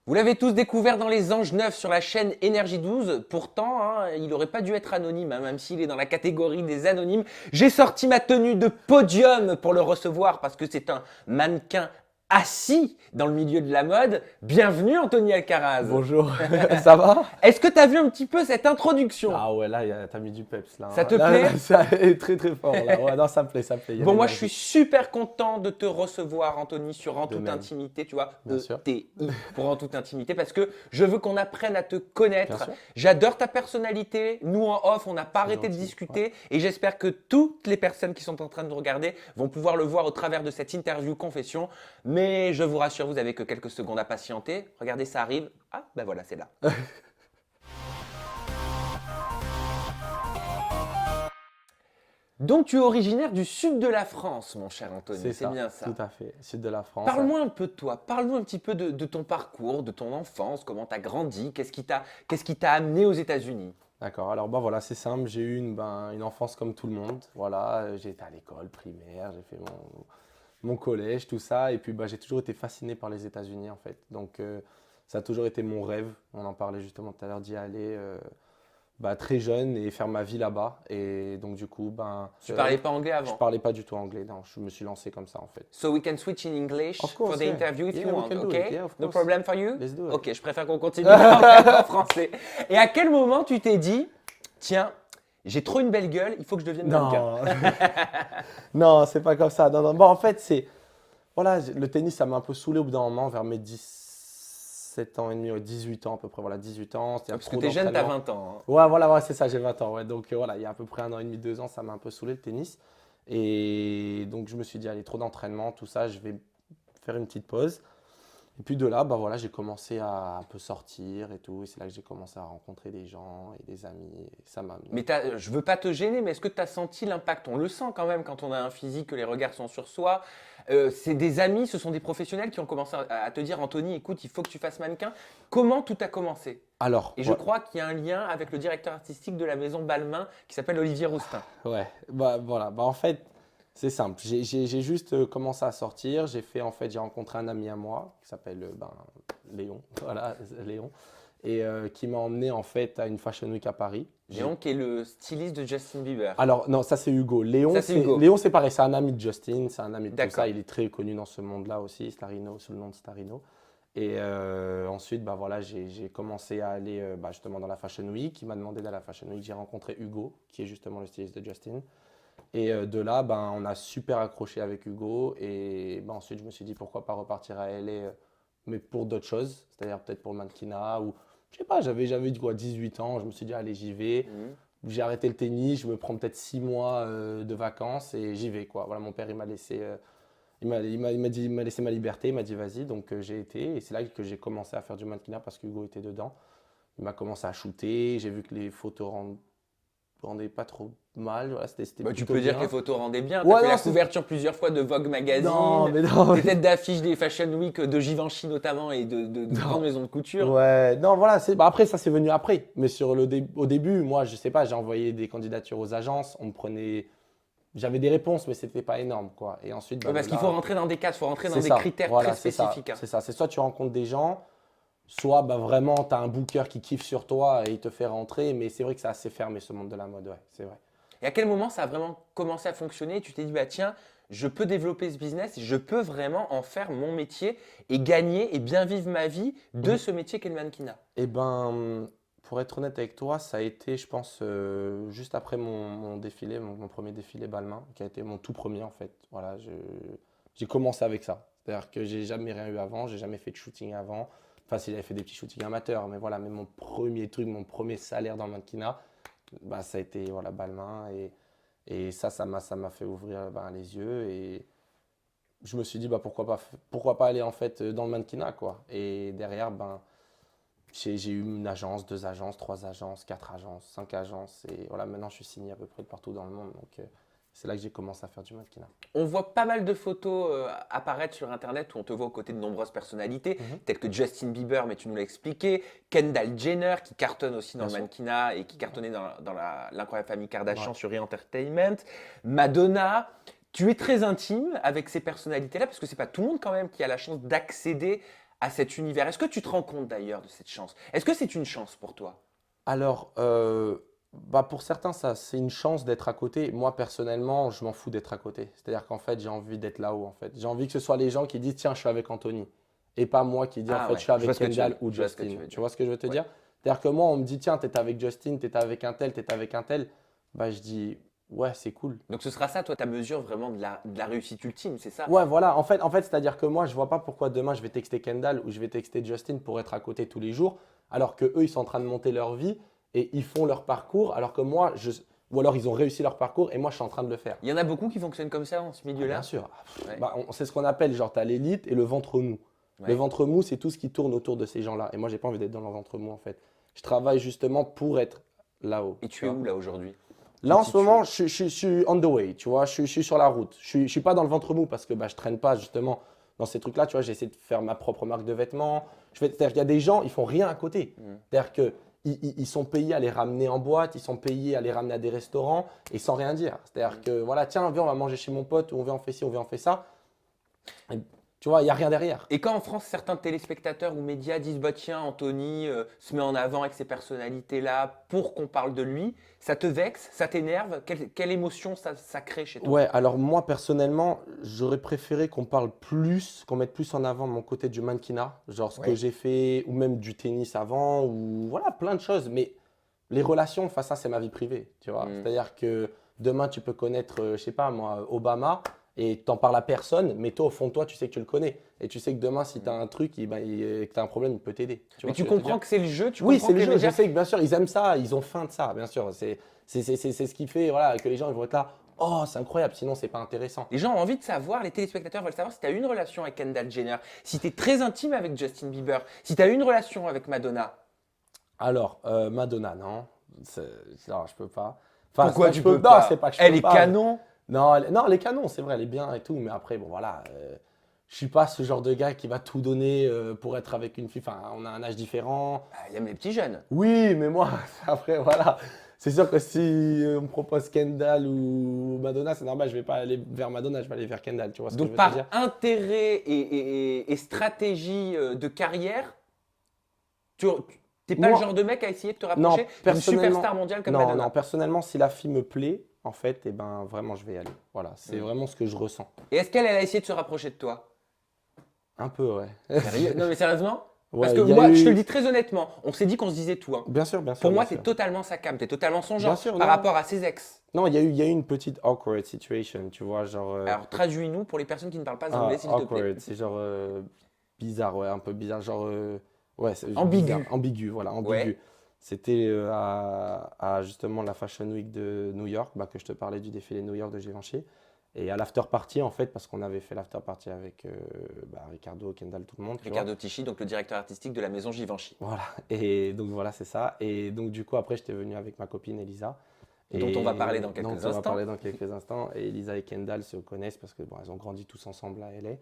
Vous l'avez tous découvert dans Les Anges Neufs sur la chaîne Énergie 12. Pourtant, il n'aurait pas dû être anonyme, même s'il est dans la catégorie des anonymes. J'ai sorti ma tenue de podium pour le recevoir parce que c'est un mannequin assis dans le milieu de la mode. Bienvenue Anthony Alcaraz. Bonjour, ça va? Est-ce que tu as vu un petit peu cette introduction? Ah ouais, là, t'as mis du peps là, Ça hein. te Là, plaît? là, ça est très très fort là. Ouais, non, ça me plaît, ça me plaît. Il y a Bon, moi, je suis l'énergie. super content de te recevoir, Anthony, sur En De toute même, intimité, tu vois, bien sûr. ETI pour En toute intimité, parce que je veux qu'on apprenne à te Bien connaître. sûr. J'adore ta personnalité. Nous, en off, on n'a pas C'est arrêté de gentil. discuter et j'espère que toutes les personnes qui sont en train de nous regarder vont pouvoir le voir au travers de cette interview confession. Mais je vous rassure, vous avez que quelques secondes à patienter. Regardez, ça arrive. Ah, ben voilà, c'est là. Donc, tu es originaire du sud de la France, mon cher Anthony, C'est c'est ça, bien ça. tout à fait. Sud de la France. Parle-moi un peu de toi, parle-nous un petit peu de ton parcours, de ton enfance, comment tu as grandi, qu'est-ce qui t'a amené aux États-Unis? D'accord, alors bah voilà, c'est simple. J'ai eu une enfance comme tout le monde. Voilà, j'ai été à l'école primaire, j'ai fait mon collège, tout ça. Et puis bah, j'ai toujours été fasciné par les États-Unis en fait. Donc ça a toujours été mon rêve. On en parlait justement tout à l'heure d'y aller. Bah, très jeune et faire ma vie là-bas. Et donc, du coup, Tu parlais pas anglais je avant. parlais pas du tout anglais. Non, je me suis lancé comme ça en fait. So we can switch in English Of for course, the yeah. interview if Yeah, you we want, can do okay? it. Yeah, of No course. problem for you? Let's do it. Ok, je préfère qu'on continue en français. Et à quel moment tu t'es dit, tiens, j'ai trop une belle gueule, il faut que je devienne mannequin? Non, non, c'est pas comme ça. Non, non. Bon, en fait, voilà, le tennis, ça m'a un peu saoulé au bout d'un moment, vers mes 17 ans et demi, ouais, 18 ans à peu près. Voilà, 18 ans. C'était Parce que trop t'es jeune, t'as d'entraînement. 20 ans, hein. Ouais, voilà, ouais, c'est ça, j'ai 20 ans. Ouais. Donc voilà, il y a à peu près un an et demi, 2 ans, ça m'a un peu saoulé le tennis. Et donc je me suis dit, allez, trop d'entraînement, tout ça, je vais faire une petite pause. Et puis de là, bah voilà, j'ai commencé à un peu sortir et tout. Et c'est là que j'ai commencé à rencontrer des gens et des amis. Et ça m'a amené. Mais je veux pas te gêner, mais est-ce que tu as senti l'impact? On le sent quand même quand on a un physique, que les regards sont sur soi. C'est des amis, ce sont des professionnels qui ont commencé à te dire, Anthony, écoute, il faut que tu fasses mannequin. Comment tout a commencé? Alors, Et je crois qu'il y a un lien avec le directeur artistique de la maison Balmain qui s'appelle Olivier Roustin. ouais, bah voilà, bah en fait, c'est simple. J'ai juste commencé à sortir. J'ai rencontré un ami à moi qui s'appelle Léon, voilà, Léon, et qui m'a emmené en fait à une Fashion Week à Paris. Léon qui est le styliste de Justin Bieber. Alors non, ça c'est Hugo. Léon, Ça, c'est Hugo. Léon, c'est pareil, c'est un ami de Justin, c'est un ami de tout D'accord. ça. Il est très connu dans ce monde-là aussi, Starino, sous le nom de Starino. Et ensuite, bah voilà, j'ai commencé à aller justement dans la Fashion Week. Il m'a demandé d'aller à la Fashion Week. J'ai rencontré Hugo, qui est justement le styliste de Justin. Et de là, on a super accroché avec Hugo. Et ensuite, je me suis dit pourquoi pas repartir à LA, mais pour d'autres choses, c'est-à-dire peut-être pour le mannequinat ou je sais pas, j'avais quoi, 18 ans. Je me suis dit, allez, j'y vais. Mhm. J'ai arrêté le tennis, je me prends peut-être 6 mois de vacances et j'y vais, quoi. Voilà, mon père, il m'a laissé, il m'a laissé ma liberté, il m'a dit vas-y, donc j'ai été et c'est là que j'ai commencé à faire du mannequinat parce qu'Hugo était dedans. Il m'a commencé à shooter, j'ai vu que les photos rendaient pas trop mal, voilà, c'était Bah, tu plutôt peux dire bien. que les photos rendaient bien. Tu Ouais, as fait non, la couverture plusieurs fois de Vogue non, Magazine, mais non, des têtes d'affiche des Fashion Week de Givenchy notamment et de non. grandes maisons de couture. Ouais, non, voilà, après, ça c'est venu après. Mais au début, moi, je sais pas, j'ai envoyé des candidatures aux agences, j'avais des réponses, mais c'était pas énorme, quoi. Et ensuite, Ouais, parce de qu'il faut là, rentrer dans des cases, il faut rentrer dans c'est des ça, critères voilà, très spécifiques, hein. c'est ça. C'est soit tu rencontres des gens, soit vraiment tu as un booker qui kiffe sur toi et il te fait rentrer. Mais c'est vrai que c'est assez fermé ce monde de la mode, ouais, c'est vrai. Et à quel moment ça a vraiment commencé à fonctionner? Tu t'es dit, bah tiens, je peux développer ce business, je peux vraiment en faire mon métier et gagner et bien vivre ma vie de Mhm. ce métier qu'est le mannequinat. Eh ben, pour être honnête avec toi, ça a été, je pense, juste après mon défilé, mon premier défilé Balmain, qui a été mon tout premier en fait. Voilà, j'ai commencé avec ça. C'est-à-dire que j'ai jamais rien eu avant, j'ai jamais fait de shooting avant. Enfin, si j'avais fait des petits shootings amateurs, mais voilà, mais mon premier truc, mon premier salaire dans le mannequinat, ça a été voilà, Balmain. Et ça m'a fait ouvrir les yeux. Et je me suis dit, pourquoi pas aller en fait dans le mannequinat, quoi. Et derrière, j'ai eu une agence, deux agences, trois agences, quatre agences, cinq agences. Et voilà, maintenant, je suis signé à peu près de partout dans le monde. Donc, c'est là que j'ai commencé à faire du mannequinat. On voit pas mal de photos apparaître sur Internet où on te voit aux côtés de nombreuses personnalités, Mhm. telles que Justin Bieber, mais tu nous l'as expliqué, Kendall Jenner, qui cartonne aussi dans Bien le sûr. mannequinat et qui cartonnait dans l'incroyable famille Kardashian Ouais. sur E! Entertainment, Madonna. Tu es très intime avec ces personnalités-là, parce que c'est pas tout le monde quand même qui a la chance d'accéder à cet univers. Est-ce que tu te rends compte d'ailleurs de cette chance? Est-ce que c'est une chance pour toi? Alors, bah pour certains, ça, c'est une chance d'être à côté. Moi, personnellement, je m'en fous d'être à côté. C'est-à-dire qu'en fait, j'ai envie d'être là-haut, en fait. J'ai envie que ce soit les gens qui disent, tiens, je suis avec Anthony. Et pas moi qui dis, en Ah fait, ouais, je suis je vois avec ce que tu veux Kendall dire. ou Je vois ce que Justin. tu veux Tu dire. vois ce que je veux te Ouais. dire? C'est-à-dire que moi, on me dit, tiens, t'étais avec Justin, t'étais avec un tel, t'étais avec un tel. Bah, je dis, ouais, c'est cool. Donc ce sera ça, toi, ta mesure vraiment de la réussite ultime, c'est ça? Ouais, voilà. En fait, c'est-à-dire que moi, je vois pas pourquoi demain je vais texter Kendall ou je vais texter Justin pour être à côté tous les jours, alors que eux, ils sont en train de monter leur vie et ils font leur parcours, alors que moi, ou alors ils ont réussi leur parcours et moi, je suis en train de le faire. Il y en a beaucoup qui fonctionnent comme ça dans ce Ah, milieu-là? bien sûr. Ouais. Bah, c'est ce qu'on appelle, genre, tu as l'élite et le ventre mou. Le Ouais. ventre mou, c'est tout ce qui tourne autour de ces gens-là. Et moi, j'ai pas envie d'être dans le ventre mou, en fait. Je travaille justement pour être là-haut. Et tu tu es vois. où là aujourd'hui? Là, Tu en te ce moment, situes je suis on the way, tu vois, je suis sur la route. Je suis pas dans le ventre mou parce que bah, je traîne pas justement dans ces trucs-là, tu vois, j'essaie de faire ma propre marque de vêtements. C'est-à-dire qu'il y a des gens, ils font rien à côté. où? C'est-à-dire que ils sont payés à les ramener en boîte, ils sont payés à les ramener à des restaurants et sans rien dire. C'est-à-dire que voilà, tiens, viens, on va manger chez mon pote, ou on vient, on fait ci, on vient, on fait ça. Et, tu vois, il n'y a rien derrière. Et quand en France, certains téléspectateurs ou médias disent bah tiens, Anthony se met en avant avec ces personnalités-là pour qu'on parle de lui, ça te vexe, ça t'énerve? Quelle émotion ça crée chez toi? Ouais, alors moi personnellement, j'aurais préféré qu'on parle plus, qu'on mette plus en avant mon côté du mannequinat, genre ce que Ouais. j'ai fait, ou même du tennis avant, ou voilà, plein de choses. Mais les relations, enfin ça, c'est ma vie privée, tu vois. Mm. C'est-à-dire que demain, tu peux connaître, je sais pas moi, Obama, et t'en parles à personne, mais toi, au fond de toi, tu sais que tu le connais. Et tu sais que demain, si tu as un truc, que tu as un problème, il peut t'aider. Tu Mais vois ce tu que je veux te comprends dire? que c'est le jeu, tu Oui, comprends c'est que le les jeu. Je médias. sais que bien sûr, ils aiment ça, ils ont faim de ça, bien sûr. C'est ce qui fait voilà, que les gens ils vont être là. Oh, c'est incroyable, sinon c'est pas intéressant. Les gens ont envie de savoir, les téléspectateurs veulent savoir si tu as eu une relation avec Kendall Jenner, si tu es très intime avec Justin Bieber, si tu as eu une relation avec Madonna. Alors, Madonna, non. Non, je peux pas. Enfin, c'est Pourquoi pas que tu je peux peux pas, pas? c'est pas que je Elle peux est pas. canon. Non, non, les canons, c'est vrai, elle est bien et tout, mais après, bon, voilà. Je suis pas ce genre de gars qui va tout donner pour être avec une fille. Enfin, on a un âge différent. Ah, il aime les petits jeunes. Oui, mais moi, après, voilà. C'est sûr que si on me propose Kendall ou Madonna, c'est normal, je vais pas aller vers Madonna, je vais aller vers Kendall, tu vois ce que je Donc veux te par dire? intérêt et stratégie de carrière, tu n'es pas le Moi, genre de mec à essayer de te non, rapprocher d'une personnellement, superstar mondiale comme non, non, Madonna. personnellement, si la fille me plaît, en fait, eh ben, vraiment, je vais y aller. Voilà, c'est vraiment ce que je ressens. Et est-ce qu'elle a essayé de se rapprocher de toi? Un peu, ouais. Sérieux? Non mais sérieusement? Parce Ouais, que il y a moi, je te le eu. dis très honnêtement, on s'est dit qu'on se disait tout, hein. Bien sûr, bien sûr, Pour bien moi, t'es sûr. totalement sa came, t'es totalement son Bien genre sûr, par non. rapport à ses ex. Non, il y a eu une petite awkward situation, tu vois, genre. Alors traduis-nous pour les personnes qui ne parlent pas anglais, s'il te plaît. Awkward, c'est genre bizarre, ouais, un peu bizarre, genre. Ouais, c'est Ambigu. bizarre, ambigu, voilà, ambigu. Ouais. C'était à justement la Fashion Week de New York, bah, que je te parlais du défilé New York de Givenchy. Et à l'after party, en fait, parce qu'on avait fait l'after party avec bah, Ricardo, Kendall, tout le monde, tu vois. Ricardo Tichy, donc le directeur artistique de la maison Givenchy, Voilà, et donc voilà, c'est ça. Et donc du coup, après, j'étais venu avec ma copine Elisa. dont on va parler dans dont quelques on va instants. parler dans quelques instants. Et Elisa et Kendall se connaissent parce que bon, elles ont grandi tous ensemble à LA.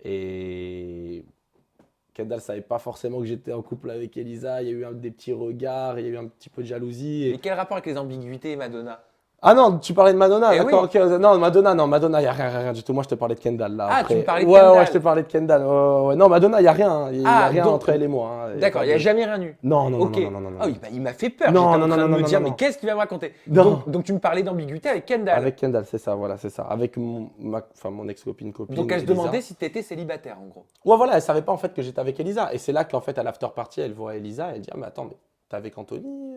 Et Kendall savait pas forcément que j'étais en couple avec Elisa. Il y a eu des petits regards, il y a eu un petit peu de jalousie. Mais quel rapport avec les ambiguïtés, Madonna? Ah non, tu parlais de Madonna, Eh d'accord, oui. ok. Non, Madonna, il n'y a rien, rien du tout. Moi, je te parlais de Kendall, là. Ah, après. tu me parlais de Ouais, Kendall. ouais, je te parlais de Kendall. Ouais, ouais. Non, Madonna, il n'y a rien. Il n'y a Ah, rien donc- entre elle et moi. Hein. D'accord, il n'y a jamais rien eu. Non, non, Ok. non, non, non, non, Ah non. oui, bah, il m'a fait peur. Non, J'étais en non, train non, de non, me non, dire, non, mais non. qu'est-ce qu'il va me raconter? Non. Donc tu me parlais d'ambiguïté avec Kendall. Avec Kendall, c'est ça, voilà, c'est ça. Avec mon ex-copine, Donc elle se Elisa. demandait si tu étais célibataire, en gros. Ouais, voilà, elle savait pas en fait que j'étais avec Elisa. Et c'est là qu'en fait, à l'after party, elle voit Elisa et elle dit, ah, mais attends, mais t'es avec Anthony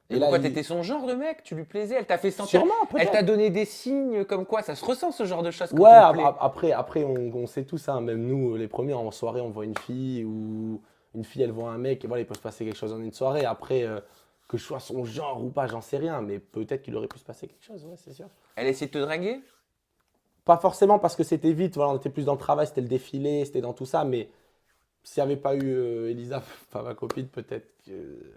Et pourquoi t'étais son genre de mec? Tu lui plaisais? Elle t'a fait sentir. Sûrement, Elle t'a peut-être. donné des signes comme quoi? Ça se ressent ce genre de choses quand Ouais, on te plaît. après on sait tout ça. Même nous, les premiers, en soirée, on voit une fille ou une fille, elle voit un mec. Et voilà, il peut se passer quelque chose en une soirée. Après, que je sois son genre ou pas, j'en sais rien. Mais peut-être qu'il aurait pu se passer quelque chose, ouais, c'est sûr. Elle essayait de te draguer? Pas forcément parce que c'était vite. Voilà, on était plus dans le travail, c'était le défilé, c'était dans tout ça. Mais s'il n'y avait pas eu Elisa, enfin ma copine, peut-être que.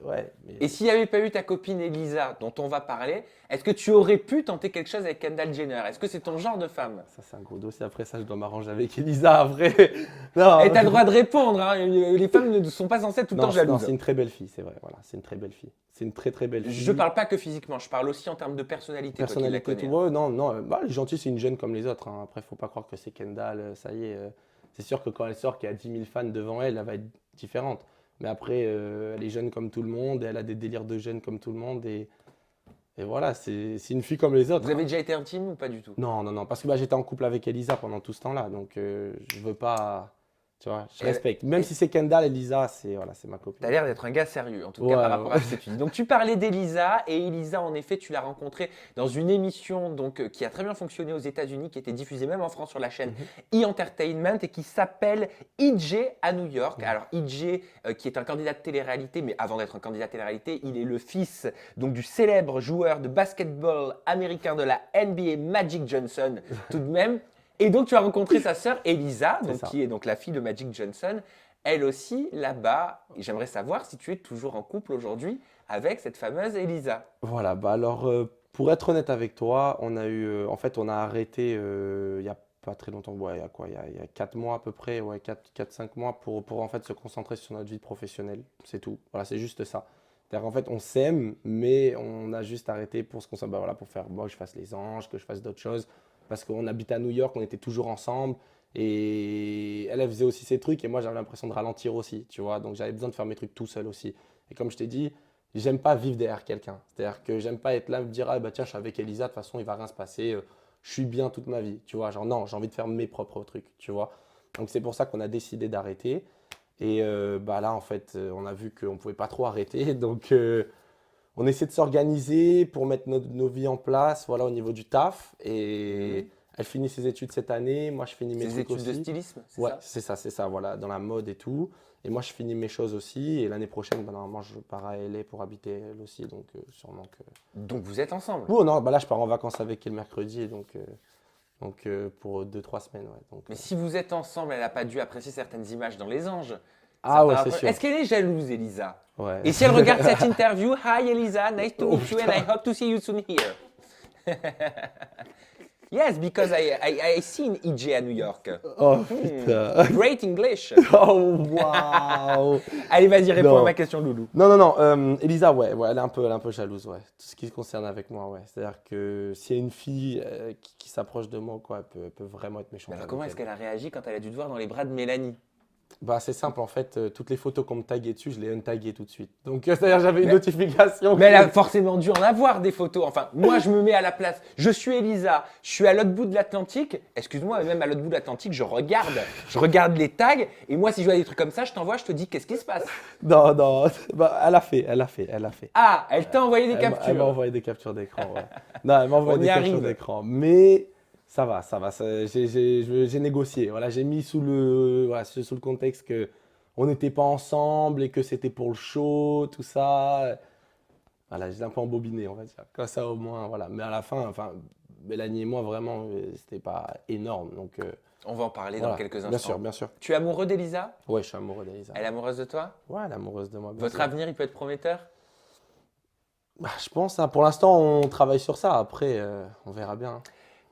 Ouais. Mais... Et s'il n'y avait pas eu ta copine Elisa, dont on va parler, est-ce que tu aurais pu tenter quelque chose avec Kendall Jenner? Est-ce que c'est ton genre de femme? Ça, c'est un gros dossier. Après ça, je dois m'arranger avec Elisa. Après. Non. Et t'as le droit de répondre, hein. Les femmes ne sont pas censées être tout le Non, temps non, jalouses. c'est une très belle fille, c'est vrai. Voilà, c'est une très belle fille. C'est une très très belle fille. Je parle pas que physiquement, je parle aussi en termes de personnalité, toi qui la Personnalité, connais. tout. Ouais, non, non. Bah, elle est gentille, c'est une jeune comme les autres. Hein. Après, faut pas croire que c'est Kendall. Ça y est. C'est sûr que quand elle sort, qu'il y a 10 000 fans devant elle, elle va être différente. Mais après, elle est jeune comme tout le monde, et elle a des délires de jeune comme tout le monde. Et voilà, c'est une fille comme les autres. Vous avez déjà été intime ou pas du tout? Non, non, non, parce que bah, j'étais en couple avec Elisa pendant tout ce temps-là, donc je veux pas, tu vois, je Et- respecte. Même si c'est Kendall, Elisa, c'est voilà, c'est ma copine. T'as l'air d'être un gars sérieux, en tout Ouais, cas par rapport à ouais. ce que tu dis. Donc tu parlais d'Elisa, et Elisa, en effet, tu l'as rencontrée dans une émission donc, qui a très bien fonctionné aux États-Unis, qui était diffusée même en France sur la chaîne E! Entertainment et qui s'appelle EJ à New York. Alors EJ, qui est un candidat de télé-réalité, mais avant d'être un candidat de télé-réalité, il est le fils donc, du célèbre joueur de basketball américain de la NBA, Magic Johnson, tout de même. Et donc tu as rencontré sa sœur Elisa, C'est donc, ça. qui est donc la fille de Magic Johnson. Elle aussi, là-bas, et j'aimerais savoir si tu es toujours en couple aujourd'hui avec cette fameuse Elisa. Voilà, bah alors pour être honnête avec toi, on a eu, en fait, on a arrêté il y a pas très longtemps, ouais, il y a quoi, il y a 4 mois à peu près, ouais, 4-5 mois pour en fait se concentrer sur notre vie professionnelle, c'est tout. Voilà, c'est juste ça. C'est-à-dire qu'en fait, on s'aime, mais on a juste arrêté pour se concentrer, bah, voilà, pour faire, moi, que je fasse les anges, que je fasse d'autres choses, parce qu'on habite à New York, on était toujours ensemble, et elle faisait aussi ses trucs, et moi, j'avais l'impression de ralentir aussi, tu vois, donc j'avais besoin de faire mes trucs tout seul aussi. Et comme je t'ai dit, j'aime pas vivre derrière quelqu'un. C'est-à-dire que j'aime pas être là et me dire, ah bah tiens, je suis avec Elisa, de toute façon, il va rien se passer, je suis bien toute ma vie, tu vois. Genre, non, j'ai envie de faire mes propres trucs, tu vois. Donc, c'est pour ça qu'on a décidé d'arrêter. Et bah là, en fait, on a vu qu'on pouvait pas trop arrêter. Donc, on essaie de s'organiser pour mettre nos vies en place, voilà, au niveau du taf. Et elle finit ses études cette année, moi, je finis mes Ses trucs études de aussi. stylisme, c'est Ouais, ça? c'est ça, voilà, dans la mode et tout. Et moi, je finis mes choses aussi. Et l'année prochaine, bah, normalement, je pars à LA pour habiter elle aussi. Donc, sûrement que. Donc vous êtes ensemble. Oh non, bah là, je pars en vacances avec elle le mercredi. Donc pour 2-3 semaines. Ouais, donc, Mais si vous êtes ensemble, elle n'a pas dû apprécier certaines images dans Les Anges. Ah ouais, Certains c'est sûr. Est-ce qu'elle est jalouse, Elisa? Ouais. Et si elle regarde cette interview, Hi Elisa, nice to Oh, meet you and I hope to see you soon here. Yes, because I seen EJ à New York. Oh putain. Great English. Oh waouh. Allez, vas-y, réponds Non. à ma question, Loulou. Non, non, non. Elisa, ouais, elle est un peu jalouse, ouais. Tout ce qui se concerne avec moi, ouais. C'est-à-dire que s'il y a une fille qui s'approche de moi, quoi, elle peut vraiment être méchante Alors avec comment est-ce elle. qu'elle a réagi quand elle a dû te voir dans les bras de Mélanie? Bah, c'est simple, en fait, toutes les photos qu'on me taguait dessus, je les untaguais tout de suite. Donc, c'est-à-dire, j'avais une Mais- notification. Mais elle a forcément dû en avoir des photos. Enfin, moi, je me mets à la place. Je suis Elisa, je suis à l'autre bout de l'Atlantique. Excuse-moi, mais même à l'autre bout de l'Atlantique, je regarde les tags. Et moi, si je vois des trucs comme ça, je t'envoie, je te dis qu'est-ce qui se passe. Non, non, bah, elle a fait. Ah, elle t'a envoyé des Elle m'a captures. envoyé des captures d'écran, ouais. Non, elle m'a envoyé On des y captures arrive. d'écran. Mais ça va. J'ai négocié. Voilà, j'ai mis sous le contexte que on n'était pas ensemble et que c'était pour le show, tout ça. Voilà, j'ai un peu embobiné, on va dire. Comme ça, au moins, voilà. Mais à la fin, enfin, Mélanie et moi, vraiment, c'était pas énorme. Donc, On va en parler voilà. dans quelques instants. Bien sûr, bien sûr. Tu es amoureux d'Elisa? Ouais, je suis amoureux d'Elisa. Elle est amoureuse de toi? Ouais, elle est amoureuse de moi. bien Votre sûr. avenir, il peut être prometteur? Bah, je pense, hein, pour l'instant, on travaille sur ça. Après, on verra bien.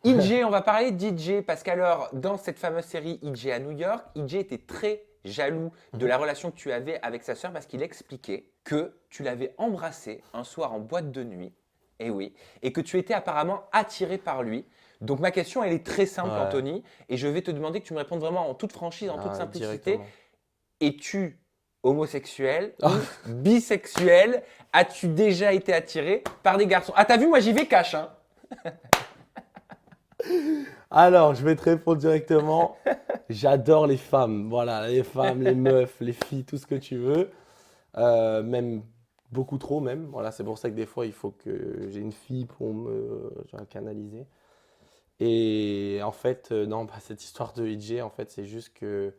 EJ, on va parler d'EJ parce qu'alors, dans cette fameuse série EJ à New York, EJ était très jaloux de la relation que tu avais avec sa sœur parce qu'il expliquait que tu l'avais embrassé un soir en boîte de nuit, et oui, et que tu étais apparemment attiré par lui. Donc ma question, elle est très simple, Ouais. Anthony, et je vais te demander que tu me répondes vraiment en toute franchise, en toute Ah, simplicité. directement. Es-tu homosexuel ou bisexuel? As-tu déjà été attiré par des garçons? Ah, t'as vu, moi j'y vais cash, hein. Alors, je vais te répondre directement. J'adore les femmes. Voilà, les femmes, les meufs, les filles, tout ce que tu veux. Même beaucoup trop, même. Voilà, c'est pour ça que des fois, il faut que j'ai une fille pour me genre, canaliser. Et en fait, non, bah, cette histoire de EJ, en fait, c'est juste que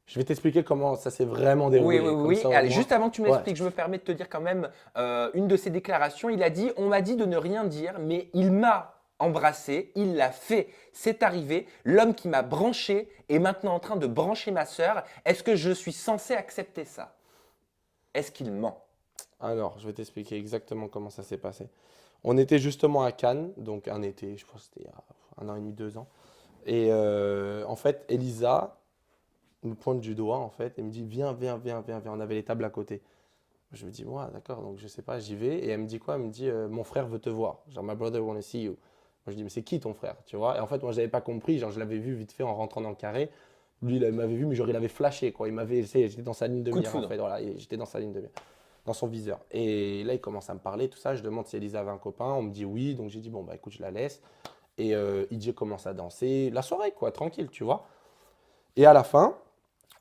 je vais t'expliquer comment ça s'est vraiment déroulé. Oui, oui, Comme oui. ça, au Allez, moins- juste avant que tu Ouais. m'expliques, je me permets de te dire quand même une de ses déclarations. Il a dit, on m'a dit de ne rien dire, mais il m'a embrassé, il l'a fait, c'est arrivé. L'homme qui m'a branché est maintenant en train de brancher ma sœur. Est-ce que je suis censé accepter ça? Est-ce qu'il ment? Alors, je vais t'expliquer exactement comment ça s'est passé. On était justement à Cannes, donc un été, je pense que c'était il y a 1 an et demi, 2 ans. Et en fait, Elisa me pointe du doigt, en fait, et me dit, viens. On avait les tables à côté. Je me dis, ouais, d'accord, donc je sais pas, j'y vais. Et elle me dit quoi? Elle me dit, mon frère veut te voir. Genre, my brother wanna see you. Moi, je dis, mais c'est qui ton frère? Tu vois? Et en fait, moi, je n'avais pas compris. Genre, je l'avais vu vite fait en rentrant dans le carré. Lui, il m'avait vu, mais genre, il avait flashé, quoi. Il m'avait, tu sais, j'étais dans sa ligne de Coup de mire, en foudre. fait. Voilà, et j'étais dans sa ligne de mire, dans son viseur. Et là, il commence à me parler, tout ça. Je demande si Elisa avait un copain. On me dit oui. Donc, j'ai dit, bon, bah écoute, je la laisse. Et EJ commence à danser. La soirée, quoi, tranquille, tu vois. Et à la fin,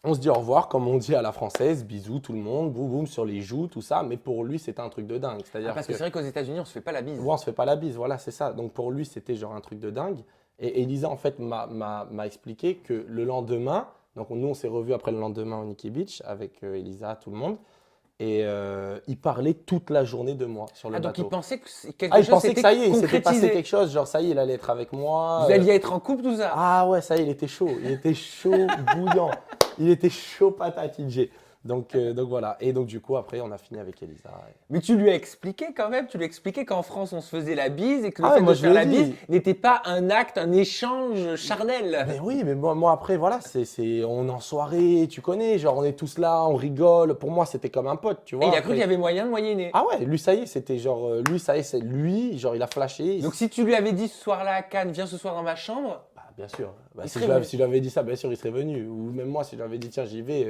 on se dit au revoir, comme on dit à la française, bisous tout le monde, boum boum sur les joues, tout ça. Mais pour lui, c'était un truc de dingue. Ah, C'est-à-dire parce que que, c'est vrai qu'aux États-Unis, on se fait pas la bise. ouais, on se fait pas la bise, voilà, c'est ça. Donc pour lui, c'était genre un truc de dingue. Et Elisa, en fait, m'a expliqué que le lendemain, donc nous, on s'est revus après le lendemain au Nikki Beach avec Elisa, tout le monde. Et il parlait toute la journée de moi sur le Ah, donc il bateau. pensait que Ah, quelque il chose pensait que s'était ça y est, il s'était passé concrétisé. quelque chose, genre ça y est, il allait être avec moi. Vous alliez être en couple, tout ça. Ah ouais, ça y est, il était chaud bouillant, il était chaud patate, IJ. Donc voilà, et donc du coup, après, on a fini avec Elisa. Mais tu lui as expliqué quand même, tu lui as expliqué qu'en France, on se faisait la bise et que le Ah, fait moi, de je faire lui ai la dit. bise n'était pas un acte, un échange charnel. Mais oui, mais moi après, voilà, on est en soirée, tu connais, genre on est tous là, on rigole. Pour moi, c'était comme un pote, tu Et vois. il a cru Après- qu'il y avait moyen de moyenner. Ah ouais, lui, ça y est, c'était genre, lui, ça y est, c'est lui, genre il a flashé. Donc si tu lui avais dit ce soir-là à Cannes, viens ce soir dans ma chambre, Bah, bien sûr. Bah, Il si serait je lui avais- venu. si je lui avais dit ça, bien sûr, il serait venu. Ou même moi, si je lui avais dit, tiens, j'y vais,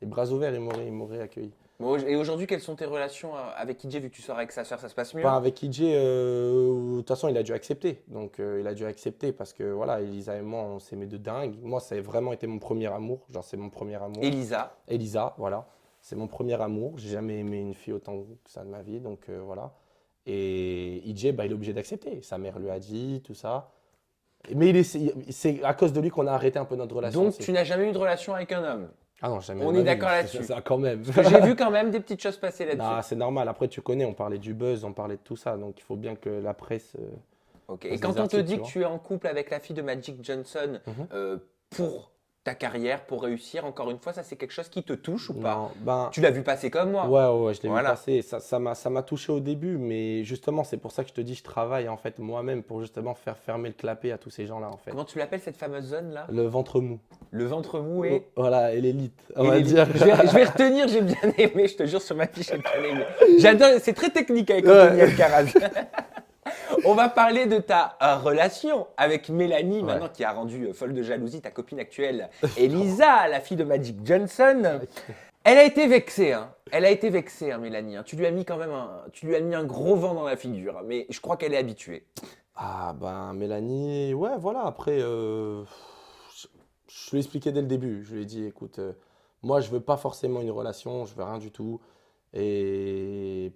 les bras ouverts, il m'aurait accueilli. Bon, et aujourd'hui, quelles sont tes relations avec IJ vu que tu sors avec sa sœur, ça se passe mieux? Enfin, avec EJ, de toute façon, il a dû accepter. Donc, il a dû accepter parce que, voilà, Elisa et moi, on s'aimait de dingue. Moi, ça a vraiment été mon premier amour. Genre, c'est mon premier amour. Elisa, Elisa, voilà. C'est mon premier amour. J'ai jamais aimé une fille autant que ça de ma vie. Donc, voilà. Et EJ, bah, il est obligé d'accepter. Sa mère lui a dit, tout ça. Mais c'est à cause de lui qu'on a arrêté un peu notre relation donc aussi. tu n'as jamais eu de relation avec un homme. Ah non, jamais. On de est ma vie. d'accord là-dessus. Ça, quand même. J'ai vu quand même des petites choses passer là-dessus. Non, c'est normal. Après, tu connais, on parlait du buzz, on parlait de tout ça. Donc, il faut bien que la presse. Ok. Dans Et des quand on te articles, dit tu que vois. tu es en couple avec la fille de Magic Johnson Mhm. pour ta carrière, pour réussir, encore une fois, ça c'est quelque chose qui te touche ou pas? Non, ben. Tu l'as vu passer comme moi. Ouais, je l'ai vu Voilà. passer. Ça m'a touché au début, mais justement, c'est pour ça que je te dis, je travaille en fait moi-même pour justement faire fermer le clapet à tous ces gens-là en fait. Comment tu l'appelles cette fameuse zone là? Le ventre mou. Le ventre mou et. Voilà, et l'élite, on et va les- dire. je vais retenir, j'ai bien aimé, je te jure sur ma fiche, j'ai bien aimé. J'adore, c'est très technique avec Ouais. Anthony Alcaraz. On va parler de ta relation avec Mélanie, Ouais. maintenant qui a rendu folle de jalousie ta copine actuelle, Elisa, la fille de Magic Johnson. Elle a été vexée, hein. Elle a été vexée, hein, Mélanie. Hein. Tu lui as mis quand même tu lui as mis un gros vent dans la figure, hein, mais je crois qu'elle est habituée. Ah ben Mélanie, ouais, voilà, après, je lui ai expliqué dès le début. Je lui ai dit, écoute, moi je veux pas forcément une relation, je veux rien du tout. Et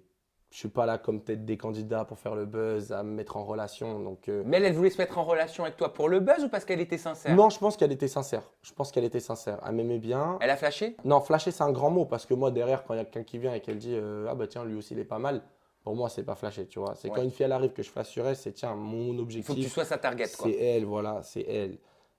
je suis pas là comme peut-être des candidats pour faire le buzz, à me mettre en relation. Donc, Mais elle voulait se mettre en relation avec toi pour le buzz ou parce qu'elle était sincère? non, je pense qu'elle était sincère. Je pense qu'elle était sincère. Elle m'aimait bien. Elle a flashé? Non, flasher, c'est un grand mot parce que moi, derrière, quand il y a quelqu'un qui vient et qu'elle dit ah bah tiens, lui aussi, il est pas mal, pour moi, c'est pas flasher, tu vois. C'est Ouais. quand une fille, elle arrive que je flash sur elle, c'est tiens, mon Il faut que tu objectif, sois sa target, quoi. c'est elle, voilà, c'est elle.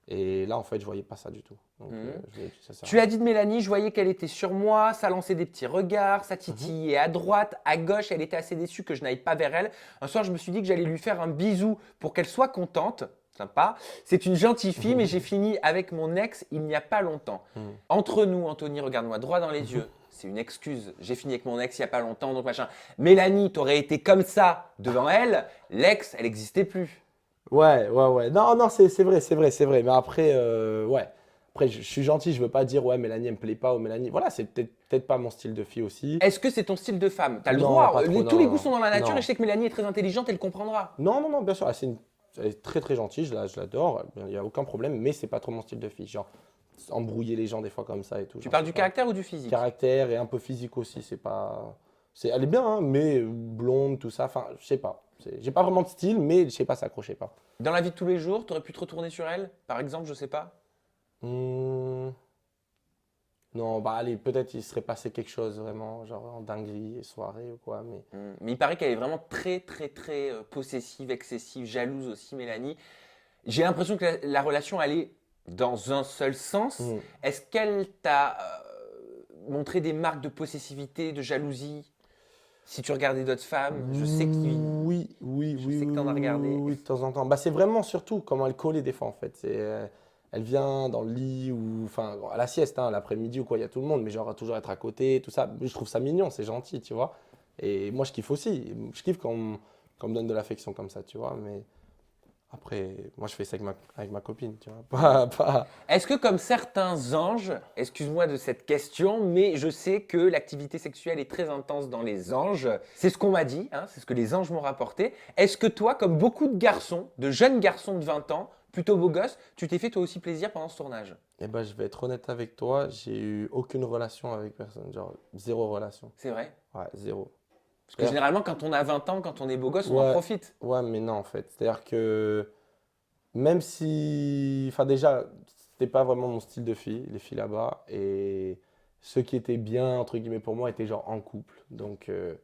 Et là, en fait, je voyais pas ça du tout. Donc, Mhm. je lui ai dit, ça sert à Tu rien. as dit de Mélanie, je voyais qu'elle était sur moi, ça lançait des petits regards, ça titillait à droite, à gauche, elle était assez déçue que je n'aille pas vers elle. Un soir, je me suis dit que j'allais lui faire un bisou pour qu'elle soit contente. Sympa. C'est une gentille fille, mais j'ai fini avec mon ex il n'y a pas longtemps. Mhm. Entre nous, Anthony, regarde-moi droit dans les yeux. C'est une excuse. J'ai fini avec mon ex il n'y a pas longtemps, donc machin. Mélanie, t'aurais été comme ça devant elle, l'ex, elle n'existait plus. Ouais. Non, c'est vrai. Mais après, ouais. Après, je suis gentil, je veux pas dire ouais, Mélanie, elle me plaît pas ou Mélanie. Voilà, c'est peut-être pas mon style de fille aussi. Est-ce que c'est ton style de femme? T'as le Non, droit. pas trop, Tous les non, goûts sont dans la nature non. et je sais que Mélanie est très intelligente, elle comprendra. Non, bien sûr, elle est très très gentille, je l'adore, il n'y a aucun problème, mais c'est pas trop mon style de fille. Genre, embrouiller les gens des fois comme ça et tout. Tu genre, parles c'est du pas- caractère ou du physique? Caractère et un peu physique aussi, c'est pas. Elle est bien, hein, mais blonde, tout ça, enfin, je sais pas. J'ai pas vraiment de style, mais je sais pas, ça accrochait pas. Dans la vie de tous les jours, tu aurais pu te retourner sur elle, par exemple, je sais pas. Hmm. Non, bah allez, peut-être il serait passé quelque chose vraiment, genre en dinguerie, soirée ou quoi, mais. Mais il paraît qu'elle est vraiment très, très, très possessive, excessive, jalouse aussi, Mélanie. J'ai l'impression que la relation, elle est dans un seul sens. Hmm. Est-ce qu'elle t'a montré des marques de possessivité, de jalousie? Si tu regardais d'autres femmes, je sais que Oui, Je sais que t'en as regardé. Oui, de temps en temps. Bah, c'est vraiment surtout comment elle collait des fois en fait. Elle vient dans le lit ou enfin à la sieste, hein, l'après-midi ou quoi, il y a tout le monde, mais genre toujours être à côté, tout ça. Je trouve ça mignon, c'est gentil, tu vois. Et moi je kiffe aussi. Je kiffe quand on me donne de l'affection comme ça, tu vois. Mais Après, moi, je fais ça avec ma copine, tu vois. Pas... Est-ce que comme certains anges, excuse-moi de cette question, mais je sais que l'activité sexuelle est très intense dans les anges. C'est ce qu'on m'a dit, hein, c'est ce que les anges m'ont rapporté. Est-ce que toi, comme beaucoup de garçons, de jeunes garçons de 20 ans, plutôt beaux gosses, tu t'es fait toi aussi plaisir pendant ce tournage? Eh ben, je vais être honnête avec toi, j'ai eu aucune relation avec personne, genre zéro relation. C'est vrai? Ouais, zéro. Parce que généralement, quand on a 20 ans, quand on est beau gosse, on en Ouais, profite. ouais, mais non, en fait. C'est-à-dire que même si, enfin déjà, c'était pas vraiment mon style de fille, les filles là-bas, et ceux qui étaient bien, entre guillemets, pour moi, étaient genre en couple. Donc, ouais,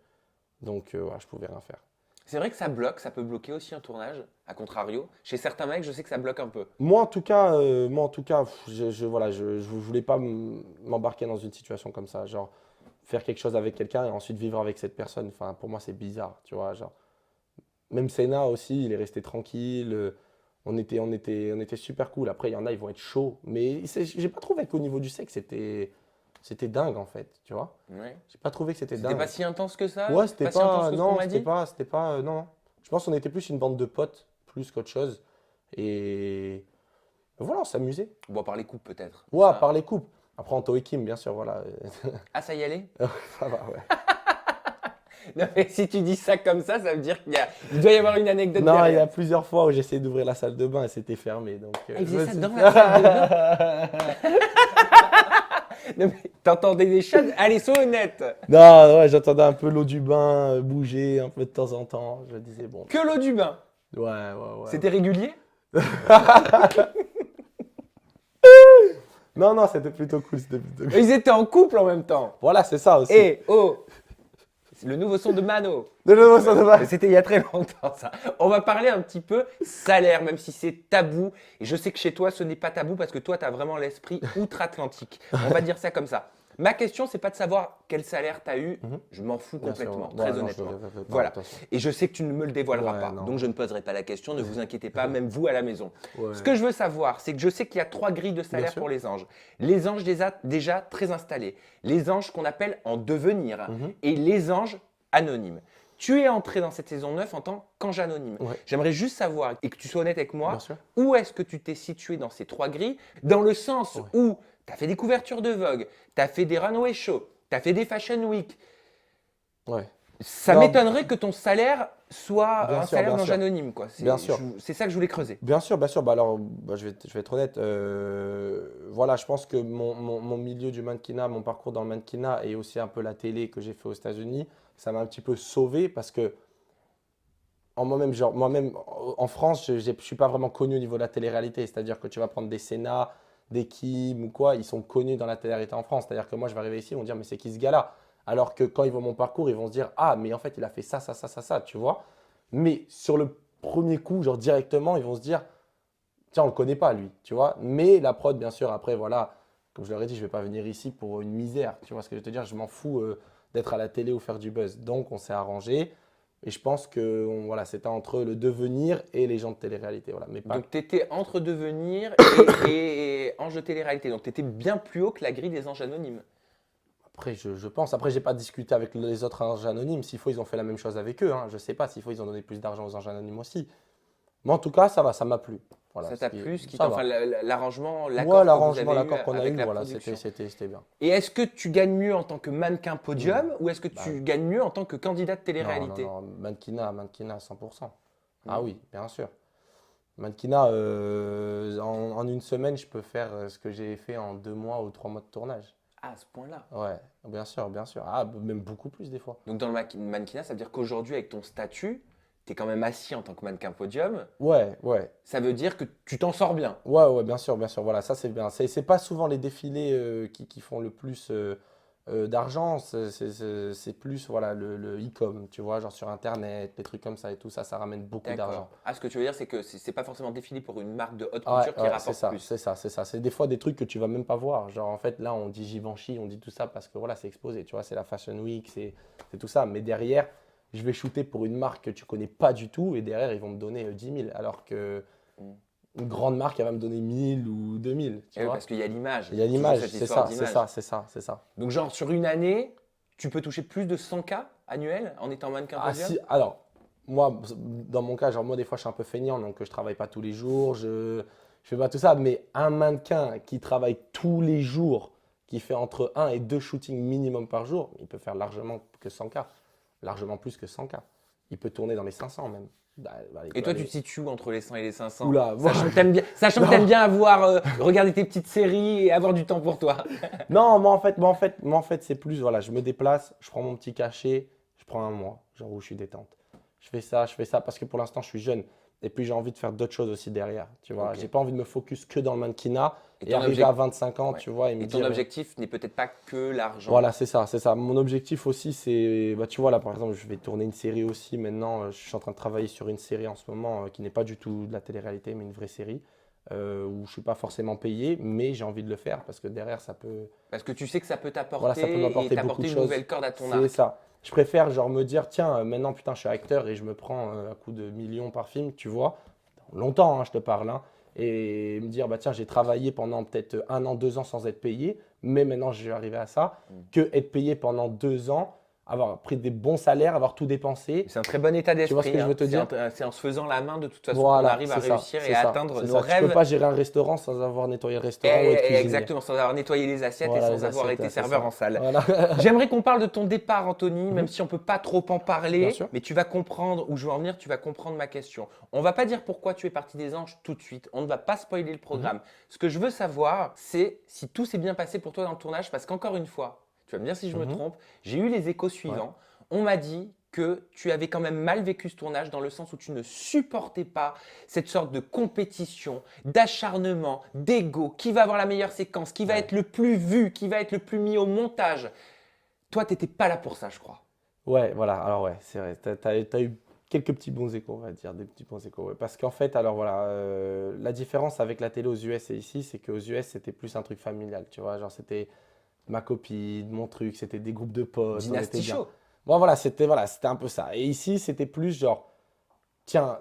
je pouvais rien faire. C'est vrai que ça bloque, ça peut bloquer aussi un tournage, à contrario. Chez certains mecs, je sais que ça bloque un peu. Moi, en tout cas, voilà, je voulais pas m'embarquer dans une situation comme ça, genre faire quelque chose avec quelqu'un et ensuite vivre avec cette personne. Enfin, pour moi, c'est bizarre, tu vois, genre. Même Senna aussi, il est resté tranquille. On était super cool. Après, il y en a, ils vont être chauds. Mais j'ai pas trouvé qu'au niveau du sexe, c'était dingue, en fait, tu vois. Ouais. J'ai pas trouvé que c'était C'était dingue. pas si intense que ça? Ouais, c'était Pas si intense pas. que ce qu'on Non, m'a dit? non. Je pense qu'on était plus une bande de potes, plus qu'autre chose. Et voilà, on s'amusait. Bon, par les coupes peut-être. Ouais, Ça. par les couples. Après, Anto et Kim, bien sûr, voilà. Ah, ça y allait? Ça va, ouais. Non, mais si tu dis ça comme ça veut dire il doit y avoir une anecdote Non, il y derrière. a plusieurs fois où j'ai essayé d'ouvrir la salle de bain et c'était fermé. Donc, Ah, il je me faisait ça suis- dans la salle de bain? Non, mais t'entendais des chats? Allez, sois honnête. Non, ouais, j'entendais un peu l'eau du bain bouger un peu de temps en temps. Je disais, bon, Que l'eau du bain. ouais, ouais, ouais. C'était régulier? Non, non, c'était plutôt cool, c'était plutôt cool. Ils étaient en couple en même temps. Voilà, c'est ça aussi. Eh, oh, c'est le nouveau son de Mano. De nouveau, ça Mais c'était il y a très longtemps ça. On va parler un petit peu salaire, même si c'est tabou. Et je sais que chez toi, ce n'est pas tabou parce que toi, tu as vraiment l'esprit outre-Atlantique. On va dire ça comme ça. Ma question, c'est pas de savoir quel salaire tu as eu. Je m'en fous Bien sûr, complètement, ouais. très Ouais, non, honnêtement. je fais pas, Voilà. attention. Et je sais que tu ne me le dévoileras Ouais, pas. non. Donc je ne poserai pas la question, ne vous inquiétez pas, même vous à la maison. Ouais. Ce que je veux savoir, c'est que je sais qu'il y a 3 grilles de salaire sûr. pour les anges. Les anges déjà très installés. Les anges qu'on appelle en devenir. Et les anges anonymes. Tu es entré dans cette saison 9 en tant qu'ange anonyme. Ouais. J'aimerais juste savoir, et que tu sois honnête avec moi, Bien sûr. où est-ce que tu t'es situé dans ces 3 grilles, dans le sens où tu as fait des couvertures de Vogue, tu as fait des runway shows, tu as fait des fashion week. Ouais. Ça Non, m'étonnerait que ton salaire soit Bien un sûr, salaire bien d'ange sûr. anonyme. Quoi. Bien sûr. C'est ça que je voulais creuser. Bien sûr, bien sûr. Bah alors, je vais être honnête. Voilà, je pense que mon milieu du mannequinat, mon parcours dans le mannequinat et aussi un peu la télé que j'ai fait aux États-Unis, ça m'a un petit peu sauvé parce que moi-même, en France, je ne suis pas vraiment connu au niveau de la télé-réalité. C'est-à-dire que tu vas prendre des Senna, des Kim ou quoi, ils sont connus dans la télé-réalité en France. C'est-à-dire que moi, je vais arriver ici, ils vont dire, mais c'est qui ce gars-là? Alors que quand ils voient mon parcours, ils vont se dire, ah, mais en fait, il a fait ça, ça, ça, ça, tu vois. Mais sur le premier coup, genre directement, ils vont se dire, tiens, on le connaît pas, lui, tu vois. Mais la prod, bien sûr, après, voilà, comme je leur ai dit, je vais pas venir ici pour une misère, tu vois ce que je veux te dire. Je m'en fous d'être à la télé ou faire du buzz. Donc, on s'est arrangé. Et je pense que voilà, c'était entre le devenir et les gens de télé-réalité. Voilà, mais pas... Donc tu étais entre devenir et ange de télé-réalité. Donc tu étais bien plus haut que la grille des anges anonymes. Après, je pense. Après, j'ai pas discuté avec les autres anges anonymes. S'il faut, ils ont fait la même chose avec eux. Hein. Je sais pas. S'il faut, ils ont donné plus d'argent aux anges anonymes aussi. Mais en tout cas, ça va, ça m'a plu. Voilà, Ça t'a plu, ça va. enfin, l'arrangement, Ouais, l'accord que vous l'arrangement, avez l'accord qu'on a avec eu, la voilà, production. c'était bien. Et est-ce que tu gagnes mieux en tant que mannequin podium ou est-ce que tu gagnes mieux en tant que candidat de télé-réalité? Non, mannequinat à 100%. Ah oui, bien sûr. Mannequinat, en une semaine, je peux faire ce que j'ai fait en 2 mois ou 3 mois de tournage. Ah, à ce point-là. Ouais, bien sûr, bien sûr. Ah, même beaucoup plus des fois. Donc dans le mannequinat, ça veut dire qu'aujourd'hui, avec ton statut, tu es quand même assis en tant que mannequin podium. Ouais, ouais. Ça veut dire que tu t'en sors bien. Ouais, ouais, bien sûr, bien sûr. Voilà, ça c'est bien. C'est pas souvent les défilés qui font le plus d'argent. C'est plus voilà, le e-com, tu vois, genre sur Internet, des trucs comme ça et tout ça, ça ramène beaucoup d'argent. D'accord. Ah, ce que tu veux dire, c'est que c'est pas forcément défilé pour une marque de haute Ouais, couture qui ouais, rapporte plus. c'est ça, c'est ça. C'est des fois des trucs que tu vas même pas voir. Genre en fait là on dit Givenchy, on dit tout ça parce que voilà c'est exposé, tu vois, c'est la Fashion Week, c'est tout ça. Mais derrière, je vais shooter pour une marque que tu connais pas du tout et derrière ils vont me donner 10 000 alors que une grande marque elle va me donner 1000 ou 2000, tu Eh oui, vois. parce qu'il y a l'image. Il y a Toujours l'image, cette c'est histoire ça, c'est d'image. ça, c'est ça, c'est ça. Donc genre sur une année, tu peux toucher plus de 100K annuels en étant mannequin Ah podium? si, alors moi, dans mon cas, genre moi des fois je suis un peu feignant, donc je travaille pas tous les jours, je fais pas tout ça, mais un mannequin qui travaille tous les jours, qui fait entre un et 2 shootings minimum par jour, il peut faire largement que 100K, largement plus que 100K. Il peut tourner dans les 500 même. Il Et peut toi, tu aller. te situes où entre les 100 et les 500? Oula, Sachant que t'aimes bien avoir, regarder tes petites séries et avoir du temps pour toi. non, moi en fait, c'est plus, voilà, je me déplace, je prends mon petit cachet, je prends un mois, genre où je suis détente. Je fais ça parce que pour l'instant, je suis jeune. Et puis, j'ai envie de faire d'autres choses aussi derrière, tu vois. Ok. J'ai pas envie de me focus que dans le mannequinat Et et ton arriver à 25 ans, ouais. tu vois, et me Et ton dire, objectif n'est peut-être pas que l'argent. voilà, c'est ça, c'est ça. Mon objectif aussi, c'est, bah, tu vois, là, par exemple, je vais tourner une série aussi maintenant. Je suis en train de travailler sur une série en ce moment qui n'est pas du tout de la télé-réalité, mais une vraie série où je suis pas forcément payé, mais j'ai envie de le faire parce que derrière, ça peut, Parce que tu sais que ça peut voilà, ça peut t'apporter et m'apporter beaucoup de t'apporter une choses. nouvelle corde à ton C'est arc. ça. Je préfère genre me dire, tiens, maintenant, putain, je suis acteur et je me prends un coup de millions par film, tu vois. Longtemps, hein, je te parle, hein. Et me dire, bah tiens, j'ai travaillé pendant peut-être 1 an, 2 ans sans être payé, mais maintenant, je vais arriver à ça, Mm. que être payé pendant 2 ans, avoir pris des bons salaires, avoir tout dépensé. C'est un très bon état Tu vois ce d'esprit, que je hein. veux te dire? C'est en se faisant la main de toute façon qu'on Voilà, arrive à c'est ça, réussir et c'est à ça, atteindre c'est nos ça. Tu peux rêves. pas gérer un restaurant sans avoir nettoyé le restaurant ou être cuisinier. Exactement, sans avoir nettoyé les assiettes et Voilà, sans les avoir assiettes, été c'est serveur ça. en salle. Voilà. J'aimerais qu'on parle de ton départ, Anthony, même Mhm. si on peut pas trop en Bien parler, sûr. mais tu vas comprendre où je veux en venir, tu vas comprendre ma question. On va pas dire pourquoi tu es parti des Anges tout de suite, on ne va pas spoiler le programme. Ce que je veux savoir, c'est si tout s'est bien passé pour toi dans le tournage, parce qu'encore une fois, tu vas me dire si je me Mhm. trompe, j'ai eu les échos Ouais. suivants. On m'a dit que tu avais quand même mal vécu ce tournage dans le sens où tu ne supportais pas cette sorte de compétition, d'acharnement, d'ego, qui va avoir la meilleure séquence, qui va Ouais. être le plus vu, qui va être le plus mis au montage. Toi, tu n'étais pas là pour ça, je crois. Ouais, voilà, alors ouais, c'est vrai, t'as eu quelques petits bons échos, on va dire, des petits bons échos, ouais. Parce qu'en fait, alors voilà, la différence avec la télé aux US et ici, c'est qu'aux US, c'était plus un truc familial, tu vois, genre c'était ma copine, mon truc, c'était des groupes de potes, on était Dynasty bien. Show. Bon, voilà, c'était un peu ça. Et ici, c'était plus genre, tiens,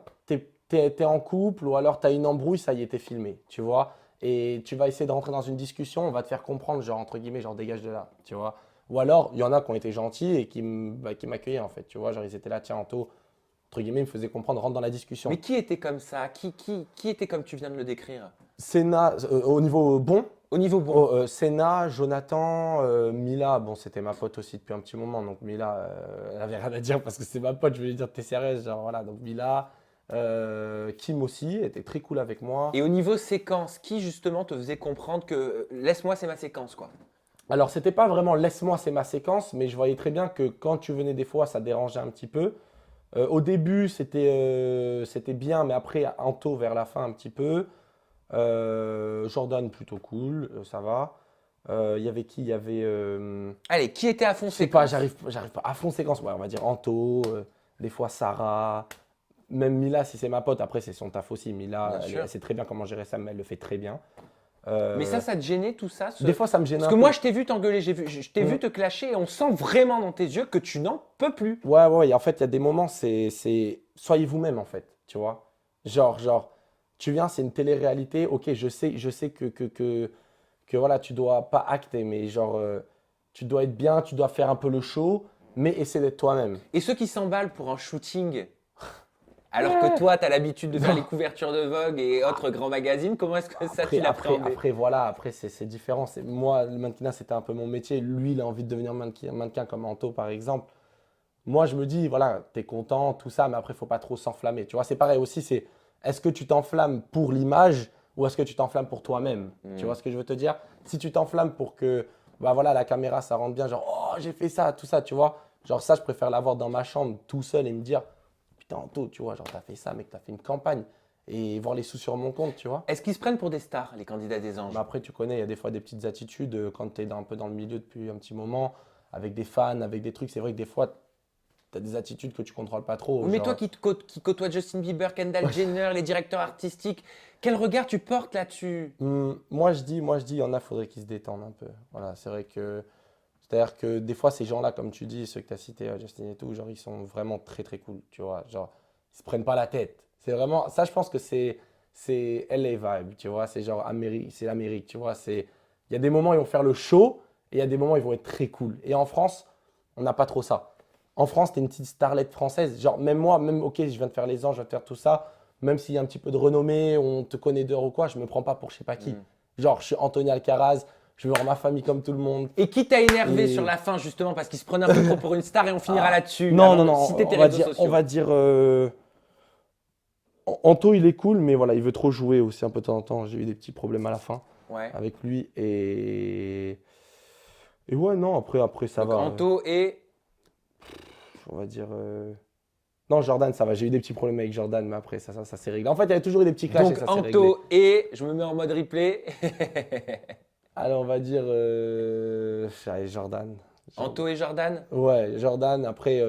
t'es en couple ou alors t'as une embrouille, ça y est, t'es filmé, tu vois. Et tu vas essayer de rentrer dans une discussion, on va te faire comprendre, genre, entre guillemets, genre, dégage de là, tu vois. Ou alors, il y en a qui ont été gentils et qui m'accueillaient, en fait, tu vois. Genre, ils étaient là, tiens, Anto, entre guillemets, ils me faisaient comprendre, rentre dans la discussion. Mais qui était comme ça qui était comme tu viens de le décrire? Sénat, au niveau bon, Au niveau bon. Sénat, Jonathan, Mila, bon, c'était ma pote aussi depuis un petit moment, donc Mila, elle avait rien à dire parce que c'est ma pote, je voulais dire, t'es sérieuse, genre, voilà, donc Mila. Kim aussi était très cool avec moi. Et au niveau séquence, qui justement te faisait comprendre que laisse-moi, c'est ma séquence, quoi. Alors, c'était pas vraiment laisse-moi, c'est ma séquence, mais je voyais très bien que quand tu venais des fois, ça dérangeait un petit peu. Au début, c'était bien, mais après, Anto vers la fin un petit peu. Jordan, plutôt cool, ça va. Il y avait qui? Il y avait. Allez, qui était à fond Je sais pas, séquence? j'arrive pas. À fond séquence, ouais, on va dire Anto, des fois Sarah. Même Mila, si c'est ma pote, après c'est son taf aussi. Mila, Bien sûr. elle sait très bien comment gérer ça, mais elle le fait très bien. Mais Euh, ça te gênait tout ça des fois, ça me gêne Parce un que peu. moi, je t'ai vu t'engueuler, je t'ai vu Mhm. te clasher et on sent vraiment dans tes yeux que tu n'en peux plus. Ouais, ouais, et en fait, il y a des moments, soyez vous-même, en fait, tu vois. Genre, tu viens, c'est une télé-réalité, ok, je sais que voilà, tu dois pas acter, mais genre, tu dois être bien, tu dois faire un peu le show, mais essaie d'être toi-même. Et ceux qui s'emballent pour un shooting, alors que toi, tu as l'habitude de faire les Non. couvertures de Vogue et autres grands magazines, comment est-ce que ça tu l'appréhendais? Voilà, après, c'est différent. Moi, le mannequinat, c'était un peu mon métier. Lui, il a envie de devenir mannequin comme Anto, par exemple. Moi, je me dis, voilà, t'es content, tout ça, mais après, il faut pas trop s'enflammer. Tu vois, c'est pareil aussi, est-ce que tu t'enflammes pour l'image ou est-ce que tu t'enflammes pour toi-même? Tu vois ce que je veux te dire? Si tu t'enflammes pour que, bah voilà, la caméra, ça rentre bien, genre, oh, j'ai fait ça, tout ça, tu vois. Genre, ça, je préfère l'avoir dans ma chambre tout seul et me dire, putain, Anto, tu vois, genre, t'as fait ça, mec, t'as fait une campagne et voir les sous sur mon compte, tu vois. Est-ce qu'ils se prennent pour des stars, les candidats des Anges? Mais après, tu connais, il y a des fois des petites attitudes quand tu es un peu dans le milieu depuis un petit moment, avec des fans, avec des trucs. C'est vrai que des fois, tu as des attitudes que tu contrôles pas trop. Mais toi Genre, qui côtoies Justin Bieber, Kendall Jenner, les directeurs artistiques, quel regard tu portes là-dessus? moi, il y en a, faudrait qu'ils se détendent un peu. Voilà, c'est vrai que. C'est-à-dire que des fois, ces gens-là, comme tu dis, ceux que tu as cités, Justin et tout, genre, ils sont vraiment très, très cool. Tu vois, genre, ils se prennent pas la tête. C'est vraiment. Ça, je pense que c'est LA vibe, tu vois. C'est genre Amérique, c'est l'Amérique, tu vois. Il y a des moments, ils vont faire le show et il y a des moments, ils vont être très cool. Et en France, on n'a pas trop ça. En France, t'es une petite starlette française. Genre, même moi, même, ok, je viens de faire les anges, je viens de faire tout ça. Même s'il y a un petit peu de renommée, on te connaît dehors ou quoi, je me prends pas pour je sais pas qui. Genre, je suis Anthony Alcaraz, je veux voir ma famille comme tout le monde. Et qui t'a énervé Et- sur la fin, justement, parce qu'il se prenait un peu trop pour une star et on finira là-dessus. Non, avant non, de non, citer tes on va réseaux dire, sociaux. on va dire Anto, il est cool, mais voilà, il veut trop jouer aussi un peu de temps en temps. J'ai eu des petits problèmes à la fin Ouais. avec lui. Et ouais, non, après ça Donc va. Anto et On va dire. Non, Jordan, ça va. J'ai eu des petits problèmes avec Jordan, mais après, ça s'est réglé. En fait, il y a toujours eu des petits clashs et donc ça s'est réglé. Anto et je me mets en mode replay. Alors, on va dire. Allez, Jordan. Anto et Jordan. Ouais, Jordan. Après,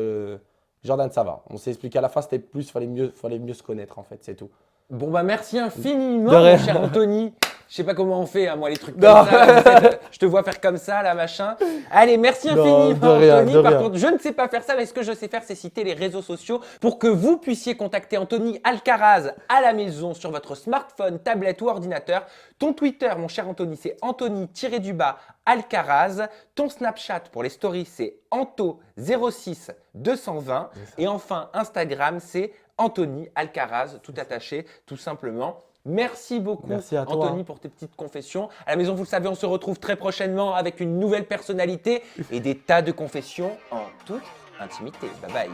Jordan, ça va. On s'est expliqué à la fin, c'était plus, fallait mieux se connaître, en fait, c'est tout. Bon bah merci infiniment, De rien. mon cher Anthony. Je sais pas comment on fait, hein, moi les trucs comme Non. ça. Là, vous faites, je te vois faire comme ça, là, machin. Allez, merci Non, infiniment, de rien, Anthony. de Par rien. contre, je ne sais pas faire ça, mais ce que je sais faire, c'est citer les réseaux sociaux pour que vous puissiez contacter Anthony Alcaraz à la maison sur votre smartphone, tablette ou ordinateur. Ton Twitter, mon cher Anthony, c'est Anthony-Alcaraz. Ton Snapchat pour les stories, c'est Anto06220. Et enfin, Instagram, c'est Anthony Alcaraz, tout attaché, tout simplement. Merci beaucoup, Merci à toi. Anthony, pour tes petites confessions. À la maison, vous le savez, on se retrouve très prochainement avec une nouvelle personnalité et des tas de confessions en toute intimité. Bye bye.